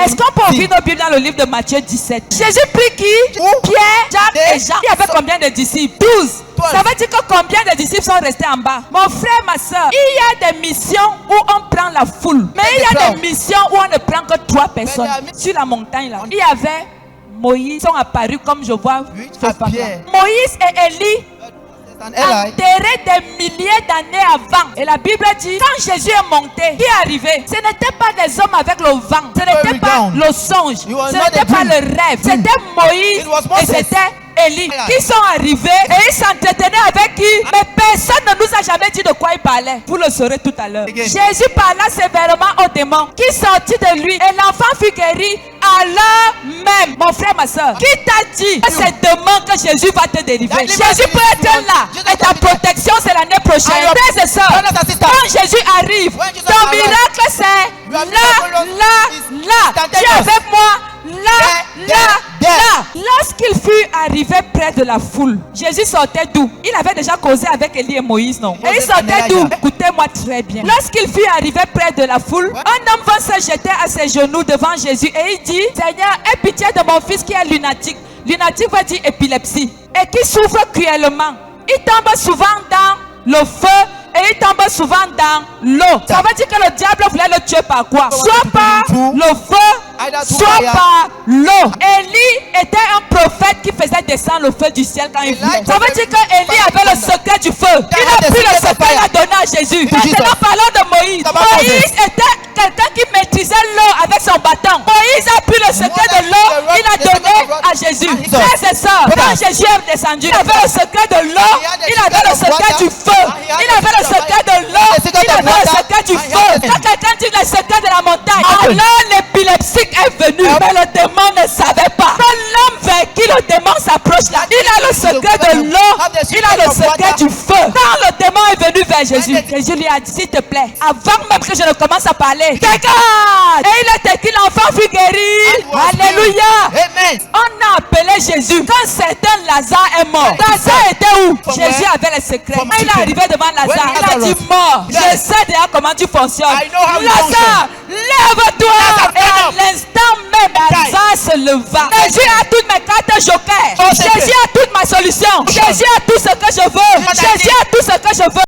Est-ce qu'on peut ouvrir nos Bibles dans le livre de Matthieu 17? Jésus prit qui? Pierre, Jacques et Jean. Il y avait combien de disciples? 12. Ça veut dire que combien de disciples sont restés en bas? Mon frère, ma soeur, il y a des missions où on prend la foule. Mais il y a des missions où on ne prend que 3 personnes. Sur la montagne là, il y avait Moïse, sont apparus comme je vois ce papa. Moïse et Élie enterrés des milliers d'années avant. Et la Bible dit, quand Jésus est monté, qui est arrivé? Ce n'était pas des hommes avec le vent. Ce n'était pas le songe. Ce n'était pas le rêve. C'était Moïse et c'était Élie qui sont arrivés et ils s'entretenaient avec qui? Mais personne ne nous a jamais dit de quoi il parlait. Vous le saurez tout à l'heure. Jésus parla sévèrement au démon qui sortit de lui et l'enfant fut guéri à l'heure même. Mon frère, ma soeur, qui t'a dit que c'est demain que Jésus va te délivrer? Jésus peut être là et ta protection c'est l'année prochaine. Frères et sœurs, quand Jésus arrive, ton miracle c'est là. Tu es avec moi. Là. Lorsqu'il fut arrivé près de la foule, Jésus sortait d'où? Il avait déjà causé avec Élie et Moïse, non? Et il sortait d'où? Écoutez-moi très bien. Lorsqu'il fut arrivé près de la foule, un homme vint se jeter à ses genoux devant Jésus et il dit, Seigneur, aie pitié de mon fils qui est lunatique. Lunatique veut dire épilepsie. Et qui souffre cruellement. Il tombe souvent dans le feu et il tombe souvent dans l'eau. Ça veut dire que le diable voulait le tuer par quoi? Soit par le feu, soit par l'eau. Élie était un prophète qui faisait descendre le feu du ciel quand il voulait. Ça veut dire que Élie avait le secret du feu. Il a pris le secret, il a donné à Jésus. Maintenant parlons de Moïse. Moïse était quelqu'un qui maîtrisait l'eau avec son bâton. Moïse a pris le secret de l'eau, il a donné à Jésus. Frères et sœurs, quand Jésus est descendu, il avait le secret de l'eau, il avait le secret du feu, il avait le secret de l'eau, il avait le secret du feu. Quand quelqu'un dit le secret de la montagne, alors l'épileptique est venu, mais le démon ne savait pas. Quand l'homme vers qui le démon s'approche là, il a le secret de l'eau, il a le secret du feu. Quand le démon est venu vers Jésus, Jésus lui a dit, s'il te plaît, avant même que je ne commence à parler, regarde! Et il était qui? L'enfant fut guéri. Alléluia. Amen. On a appelé Jésus quand certain Lazare est mort. Lazare était où? Jésus avait les secrets. Quand il est arrivé devant Lazare, il a dit mort. Je sais déjà comment tu fonctionnes. Lazare, lève-toi. Et à l'instant même, Lazare se leva. Jésus a toutes mes cartes joker. Jésus a toute ma solution. Jésus a tout ce que je veux. Jésus a tout ce que je veux.